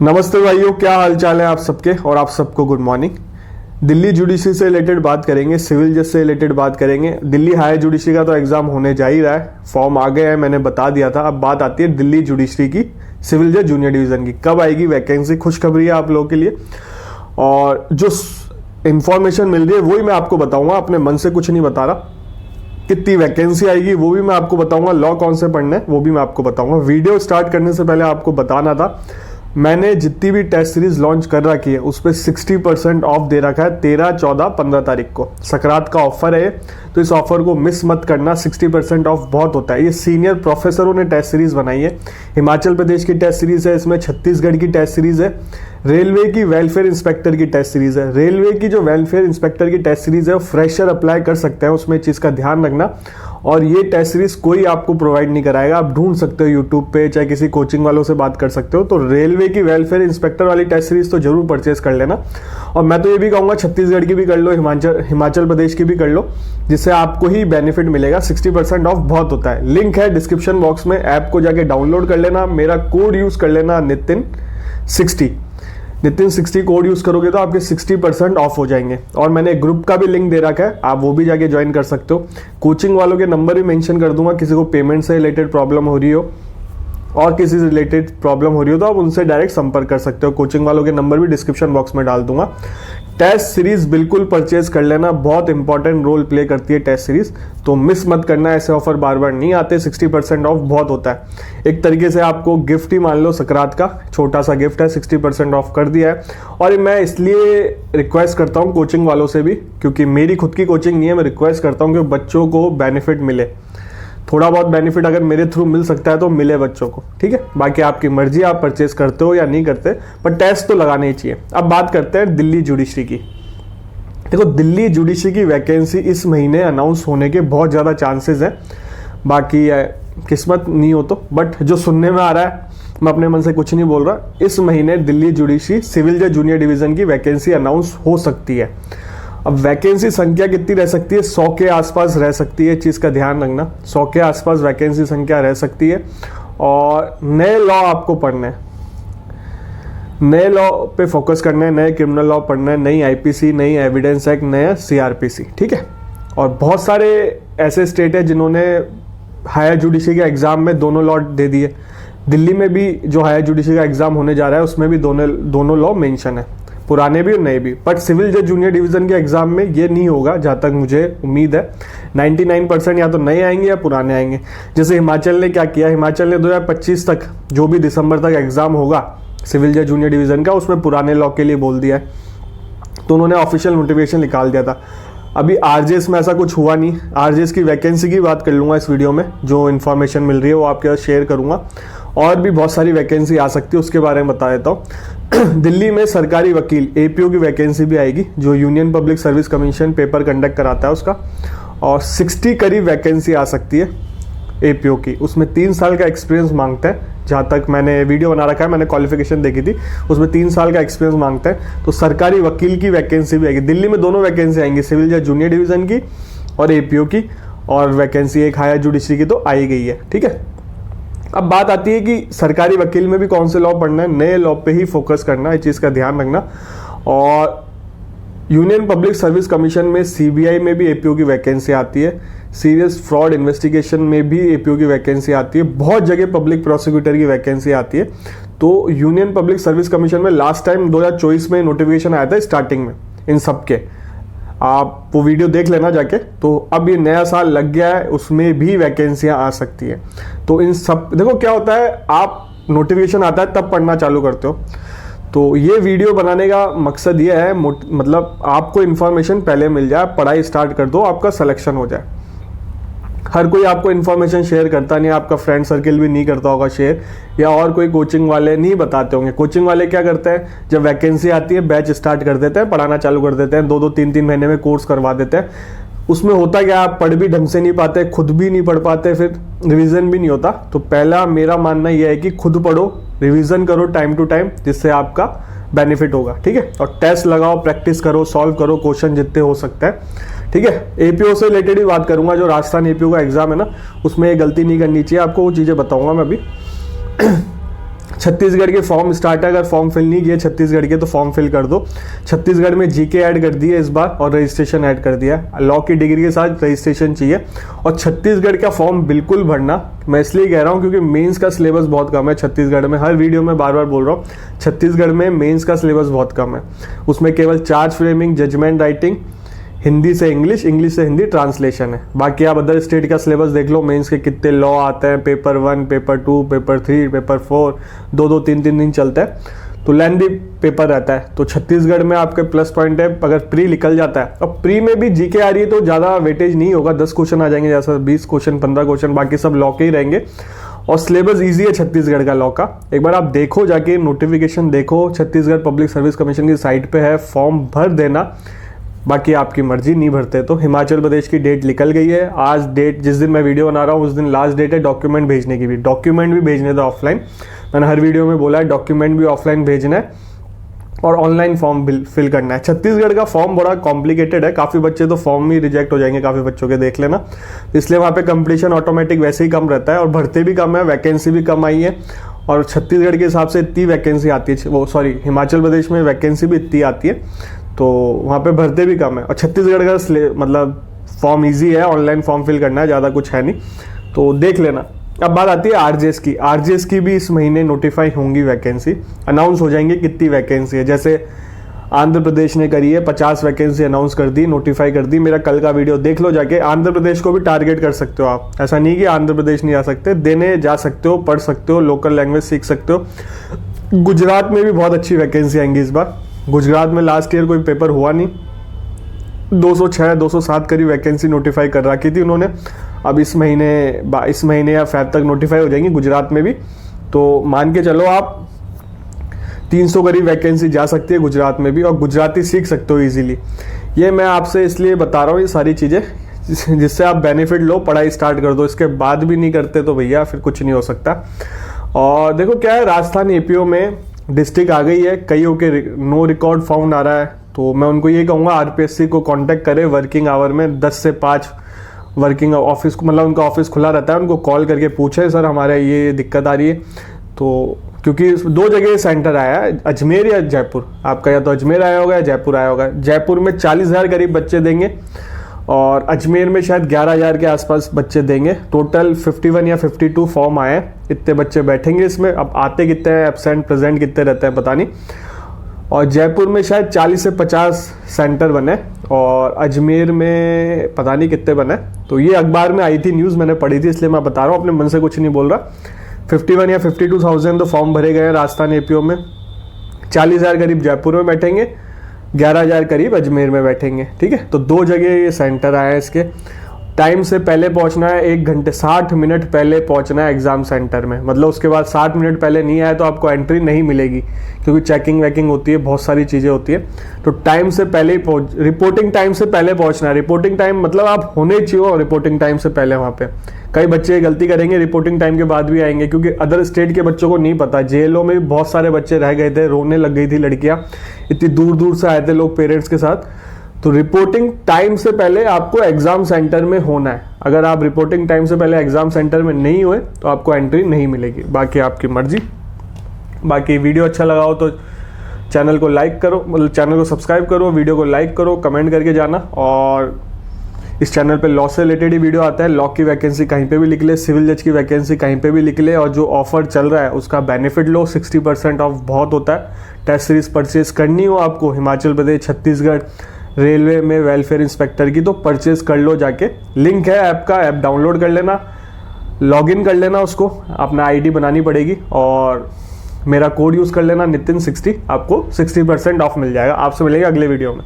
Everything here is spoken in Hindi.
नमस्ते भाइयों, क्या हालचाल है आप सबके और आप सबको गुड मॉर्निंग। दिल्ली जुडिशरी से रिलेटेड बात करेंगे, सिविल जज से रिलेटेड बात करेंगे। दिल्ली हायर जुडिशरी का तो एग्जाम होने जा ही रहा है, फॉर्म आ गए हैं, मैंने बता दिया था। अब बात आती है दिल्ली जुडिशरी की, सिविल जज जूनियर डिवीजन की। कब आएगी वैकेंसी? खुशखबरी है आप लोगों के लिए, और जो इंफॉर्मेशन मिल रही है वही मैं आपको बताऊंगा, अपने मन से कुछ नहीं बता रहा। कितनी वैकेंसी आएगी वो भी मैं आपको बताऊंगा, लॉ कौन से पढ़ना है वो भी मैं आपको बताऊंगा। वीडियो स्टार्ट करने से पहले आपको बताना था, मैंने जितनी भी टेस्ट सीरीज लॉन्च कर रखी है उस पर 60% ऑफ दे रखा है 13, 14, 15 तारीख को। सकरात का ऑफर है, तो इस ऑफर को मिस मत करना। 60% ऑफ बहुत होता है। ये सीनियर प्रोफेसरों ने टेस्ट सीरीज बनाई है। हिमाचल प्रदेश की टेस्ट सीरीज है, इसमें छत्तीसगढ़ की टेस्ट सीरीज है, रेलवे की वेलफेयर इंस्पेक्टर की टेस्ट सीरीज है। रेलवे की जो वेलफेयर इंस्पेक्टर की टेस्ट सीरीज है वो फ्रेशर अप्लाई कर सकते हैं, उसमें चीज़ का ध्यान रखना। और ये टेस्ट सीरीज कोई आपको प्रोवाइड नहीं कराएगा, आप ढूंढ सकते हो यूट्यूब पे, चाहे किसी कोचिंग वालों से बात कर सकते हो। तो रेलवे की वेलफेयर इंस्पेक्टर वाली टेस्ट सीरीज तो जरूर परचेज कर लेना। और मैं तो ये भी कहूँगा छत्तीसगढ़ की भी कर लो, हिमाचल प्रदेश की भी कर लो, जिससे आपको ही बेनिफिट मिलेगा। 60% ऑफ बहुत होता है। लिंक है डिस्क्रिप्शन बॉक्स में, ऐप को जाके डाउनलोड कर लेना, मेरा कोड यूज कर लेना नितिन60 कोड यूज करोगे तो आपके 60% ऑफ हो जाएंगे। और मैंने एक ग्रुप का भी लिंक दे रखा है, आप वो भी जाके ज्वाइन कर सकते हो। कोचिंग वालों के नंबर भी मेंशन कर दूंगा, किसी को पेमेंट से रिलेटेड प्रॉब्लम हो रही हो और किसी से रिलेटेड प्रॉब्लम हो रही हो तो आप उनसे डायरेक्ट संपर्क कर सकते हो। कोचिंग वालों के नंबर भी डिस्क्रिप्शन बॉक्स में डाल दूंगा। टेस्ट सीरीज बिल्कुल परचेज कर लेना, बहुत इंपॉर्टेंट रोल प्ले करती है टेस्ट सीरीज, तो मिस मत करना। ऐसे ऑफर बार बार नहीं आते। 60% ऑफ बहुत होता है, एक तरीके से आपको गिफ्ट ही मान लो, सकरात का छोटा सा गिफ्ट है। 60% ऑफ कर दिया है। और मैं इसलिए रिक्वेस्ट करता हूँ कोचिंग वालों से भी, क्योंकि मेरी खुद की कोचिंग नहीं है, मैं रिक्वेस्ट करता हूँ कि बच्चों को बेनिफिट मिले। थोड़ा बहुत बेनिफिट अगर मेरे थ्रू मिल सकता है तो मिले बच्चों को, ठीक है। बाकी आपकी मर्जी, आप परचेज करते हो या नहीं करते, पर टेस्ट तो लगाने ही चाहिए। अब बात करते हैं दिल्ली जुडिशरी की। देखो, दिल्ली जुडिशरी की वैकेंसी इस महीने अनाउंस होने के बहुत ज़्यादा चांसेस हैं। बाकी किस्मत नहीं हो तो, बट जो सुनने में आ रहा है, मैं अपने मन से कुछ नहीं बोल रहा, इस महीने दिल्ली जुडिशरी सिविल जज जूनियर डिवीजन की वैकेंसी अनाउंस हो सकती है। अब वैकेंसी संख्या कितनी रह सकती है? 100 के आसपास रह सकती है, चीज़ का ध्यान रखना। 100 के आसपास वैकेंसी संख्या रह सकती है। और नए लॉ आपको पढ़ने हैं, नए लॉ पे फोकस करना है, नए क्रिमिनल लॉ पढ़ना है, नई आईपीसी, नई एविडेंस एक्ट, नया सीआरपीसी, ठीक है। और बहुत सारे ऐसे स्टेट है जिन्होंने हायर जुडिशरी के एग्जाम में दोनों लॉ दे दिए। दिल्ली में भी जो हायर जुडिशरी का एग्जाम होने जा रहा है उसमें भी दोनों लॉ मेंशन है, पुराने भी और नए भी। बट सिविल जज जूनियर डिवीजन के एग्जाम में ये नहीं होगा, जहाँ तक मुझे उम्मीद है। 99% या तो नए आएंगे या पुराने आएंगे। जैसे हिमाचल ने क्या किया, हिमाचल ने 2025 तक, जो भी दिसंबर तक एग्जाम होगा सिविल जज जूनियर डिवीजन का, उसमें पुराने लॉ के लिए बोल दिया है। तो उन्होंने ऑफिशियल नोटिफिकेशन निकाल दिया था। अभी आरजेएस में ऐसा कुछ हुआ नहीं। आरजेएस की वैकेंसी की बात कर लूँगा इस वीडियो में, जो इन्फॉर्मेशन मिल रही है वो आपके साथ शेयर करूँगा। और भी बहुत सारी वैकेंसी आ सकती है, उसके बारे में बता देता हूँ। दिल्ली में सरकारी वकील एपीओ की वैकेंसी भी आएगी, जो union public service commission paper conduct कराता है उसका। और 60 करीब वैकेंसी आ सकती है एपीओ की। उसमें 3 साल का एक्सपीरियंस मांगता है, जहाँ तक मैंने वीडियो बना रखा है, मैंने क्वालिफिकेशन देखी थी, उसमें 3 साल का एक्सपीरियंस मांगता है। तो सरकारी वकील की वैकेंसी भी आएगी। दिल्ली में दोनों वैकेंसी आएंगी, सिविल जज जूनियर डिवीजन की और एपीओ की। और वैकेंसी एक हायर जुडिशरी की तो आई गई है, ठीक है। अब बात आती है कि सरकारी वकील में भी कौन से लॉ पढ़ना है, नए लॉ पे ही फोकस करना है, इस चीज़ का ध्यान रखना। और यूनियन पब्लिक सर्विस कमीशन में, सीबीआई में भी एपीओ की वैकेंसी आती है। सीरियस फ्रॉड इन्वेस्टिगेशन में भी एपीओ की वैकेंसी आती है। बहुत जगह पब्लिक प्रोसिक्यूटर की वैकेंसी आती है। तो यूनियन पब्लिक सर्विस कमीशन में लास्ट टाइम 2024 में नोटिफिकेशन आया था स्टार्टिंग में इन सब के, आप वो वीडियो देख लेना जाके। तो अब ये नया साल लग गया है, उसमें भी वैकेंसियां आ सकती है। तो इन सब, देखो क्या होता है, आप नोटिफिकेशन आता है तब पढ़ना चालू करते हो। तो ये वीडियो बनाने का मकसद ये है, मतलब आपको इन्फॉर्मेशन पहले मिल जाए, पढ़ाई स्टार्ट कर दो, आपका सिलेक्शन हो जाए। हर कोई आपको इन्फॉर्मेशन शेयर करता नहीं, आपका फ्रेंड सर्किल भी नहीं करता होगा शेयर, या और कोई कोचिंग वाले नहीं बताते होंगे। कोचिंग वाले क्या करते हैं, जब वैकेंसी आती है बैच स्टार्ट कर देते हैं, पढ़ाना चालू कर देते हैं, 2-2, 3-3 महीने में कोर्स करवा देते हैं। उसमें होता क्या, आप पढ़ भी ढंग से नहीं पाते, खुद भी नहीं पढ़ पाते, फिर रिवीजन भी नहीं होता। तो पहला मेरा मानना यह है कि खुद पढ़ो, रिवीजन करो टाइम टू टाइम, जिससे आपका बेनिफिट होगा, ठीक है। और टेस्ट लगाओ, प्रैक्टिस करो, सॉल्व करो क्वेश्चन जितने हो सकता है, ठीक है। एपीओ से रिलेटेड ही बात करूंगा, जो राजस्थान एपीओ का एग्जाम है ना, उसमें ये गलती नहीं करनी चाहिए, आपको वो चीज़ें बताऊंगा मैं अभी। छत्तीसगढ़ के फॉर्म स्टार्ट है, अगर फॉर्म फिल नहीं किए छत्तीसगढ़ के तो फॉर्म फिल कर दो। छत्तीसगढ़ में जीके ऐड कर दिया इस बार और रजिस्ट्रेशन ऐड कर दिया। लॉ की डिग्री के साथ रजिस्ट्रेशन चाहिए और छत्तीसगढ़ का फॉर्म बिल्कुल भरना। मैं इसलिए कह रहा हूँ क्योंकि मेंस का सिलेबस बहुत कम है छत्तीसगढ़ में। हर वीडियो में बार बार बोल रहा हूँ, छत्तीसगढ़ में मेंस का सिलेबस बहुत कम है। उसमें केवल charge framing, judgement writing, Hindi से इंग्लिश, इंग्लिश से हिंदी ट्रांसलेशन है। बाकी आप अदर स्टेट का सिलेबस देख लो, मेंस के कितने लॉ आते हैं, पेपर 1, पेपर 2, पेपर 3, पेपर 4, 2-2, 3-3 दिन चलता है, तो लेंथी पेपर रहता है। तो छत्तीसगढ़ में आपके प्लस पॉइंट है अगर प्री निकल जाता है। अब प्री में भी जीके आ रही है तो ज़्यादा वेटेज नहीं होगा, 10 क्वेश्चन आ जाएंगे, जैसा 20 क्वेश्चन, 15 क्वेश्चन, बाकी सब लॉ के ही रहेंगे और सिलेबस ईजी है छत्तीसगढ़ का लॉ का। एक बार आप देखो, जाके नोटिफिकेशन देखो, छत्तीसगढ़ पब्लिक सर्विस कमीशन की साइट पे है, फॉर्म भर देना। बाकी आपकी मर्जी, नहीं भरते तो। हिमाचल प्रदेश की डेट निकल गई है। आज डेट, जिस दिन मैं वीडियो बना रहा हूँ उस दिन लास्ट डेट है डॉक्यूमेंट भेजने की भी। डॉक्यूमेंट भी भेजने थे ऑफलाइन, मैंने हर वीडियो में बोला है डॉक्यूमेंट भी ऑफलाइन भेजना है और ऑनलाइन फॉर्म फिल करना है। छत्तीसगढ़ का फॉर्म बड़ा कॉम्प्लिकेटेड है, काफ़ी बच्चे तो फॉर्म ही रिजेक्ट हो जाएंगे, काफ़ी बच्चों के देख लेना। इसलिए वहाँ पे कंपटीशन ऑटोमेटिक वैसे ही कम रहता है और भर्ती भी कम है, वैकेंसी भी कम आई है। और छत्तीसगढ़ के हिसाब से इतनी वैकेंसी आती है, वो सॉरी हिमाचल प्रदेश में वैकेंसी भी इतनी आती है, तो वहाँ पे भरते भी कम है। और छत्तीसगढ़ का मतलब फॉर्म इजी है, ऑनलाइन फॉर्म फिल करना है, ज़्यादा कुछ है नहीं, तो देख लेना। अब बात आती है आरजेएस की। आरजेएस की भी इस महीने नोटिफाई होंगी वैकेंसी, अनाउंस हो जाएंगे कितनी वैकेंसी है। जैसे आंध्र प्रदेश ने करी है, 50 वैकेंसी अनाउंस कर दी, नोटिफाई कर दी। मेरा कल का वीडियो देख लो जाके। आंध्र प्रदेश को भी टारगेट कर सकते हो आप, ऐसा नहीं कि आंध्र प्रदेश नहीं आ सकते, देने जा सकते हो, पढ़ सकते हो, लोकल लैंग्वेज सीख सकते हो। गुजरात में भी बहुत अच्छी वैकेंसी आएंगी इस बार। गुजरात में लास्ट ईयर कोई पेपर हुआ नहीं, 206, 207 करीब वैकेंसी नोटिफाई कर रखी थी उन्होंने। अब इस महीने या फेब तक नोटिफाई हो जाएंगी गुजरात में भी, तो मान के चलो आप 300 करीब वैकेंसी जा सकती है गुजरात में भी, और गुजराती सीख सकते हो इजीली। ये मैं आपसे इसलिए बता रहा हूँ ये सारी चीज़ें जिससे आप बेनिफिट लो, पढ़ाई स्टार्ट कर दो। इसके बाद भी नहीं करते तो भैया फिर कुछ नहीं हो सकता। और देखो क्या है, राजस्थान एपीओ में डिस्ट्रिक्ट आ गई है, कईयों के नो रिकॉर्ड फाउंड आ रहा है, तो मैं उनको ये कहूँगा आरपीएससी को कांटेक्ट करें वर्किंग आवर में, 10 से 5 वर्किंग ऑफिस को, मतलब उनका ऑफिस खुला रहता है, उनको कॉल करके पूछे सर हमारे ये दिक्कत आ रही है। तो क्योंकि 2 जगह सेंटर आया है, अजमेर या जयपुर, आपका या तो अजमेर आया होगा या जयपुर आया होगा। जयपुर में 40,000 करीब बच्चे देंगे और अजमेर में शायद 11,000 के आसपास बच्चे देंगे। टोटल 51 या 52 फॉर्म आए हैं, इतने बच्चे बैठेंगे इसमें। अब आते कितने हैं, एब्सेंट प्रेजेंट कितने रहते हैं पता नहीं। और जयपुर में शायद 40 से 50 सेंटर बने और अजमेर में पता नहीं कितने बने। तो ये अखबार में आई थी न्यूज़, मैंने पढ़ी थी, इसलिए मैं बता रहा हूँ, अपने मन से कुछ नहीं बोल रहा। 51 या 52,000 तो फॉर्म भरे गए हैं राजस्थान एपीओ में। 40,000 करीब जयपुर में बैठेंगे, 11,000 करीब अजमेर में बैठेंगे। ठीक है, तो 2 जगह ये सेंटर आए हैं इसके। टाइम से पहले पहुंचना है, 1 घंटे 60 मिनट पहले पहुंचना है एग्जाम सेंटर में। मतलब उसके बाद 60 मिनट पहले नहीं आए तो आपको एंट्री नहीं मिलेगी, क्योंकि चेकिंग वैकिंग होती है, बहुत सारी चीज़ें होती है। तो टाइम से पहले ही रिपोर्टिंग टाइम से पहले पहुंचना है। रिपोर्टिंग टाइम मतलब आप होने चाहिए रिपोर्टिंग टाइम से पहले वहाँ पे। कई बच्चे गलती करेंगे, रिपोर्टिंग टाइम के बाद भी आएंगे, क्योंकि अदर स्टेट के बच्चों को नहीं पता। जेलों में भी बहुत सारे बच्चे रह गए थे, रोने लग गई थी लड़कियाँ, इतनी दूर दूर से आए थे लोग पेरेंट्स के साथ। तो रिपोर्टिंग टाइम से पहले आपको एग्जाम सेंटर में होना है। अगर आप रिपोर्टिंग टाइम से पहले एग्जाम सेंटर में नहीं हुए तो आपको एंट्री नहीं मिलेगी। बाकी आपकी मर्जी। बाकी वीडियो अच्छा लगा हो तो चैनल को लाइक करो, मतलब चैनल को सब्सक्राइब करो, वीडियो को लाइक करो, कमेंट करके जाना। और इस चैनल पे लॉ से रिलेटेड ही वीडियो आता है। लॉ की वैकेंसी कहीं पे भी लिख ले, सिविल जज की वैकेंसी कहीं पे भी लिख ले, और जो ऑफर चल रहा है उसका बेनिफिट लो। 60% ऑफ बहुत होता है। टेस्ट सीरीज परचेज करनी हो आपको हिमाचल प्रदेश, छत्तीसगढ़ रेलवे में वेलफेयर इंस्पेक्टर की, तो परचेज कर लो जाके। लिंक है ऐप का, ऐप डाउनलोड कर लेना, लॉगिन कर लेना, उसको अपना आईडी बनानी पड़ेगी और मेरा कोड यूज़ कर लेना नितिन 60, आपको 60% ऑफ मिल जाएगा। आपसे मिलेगा अगले वीडियो में।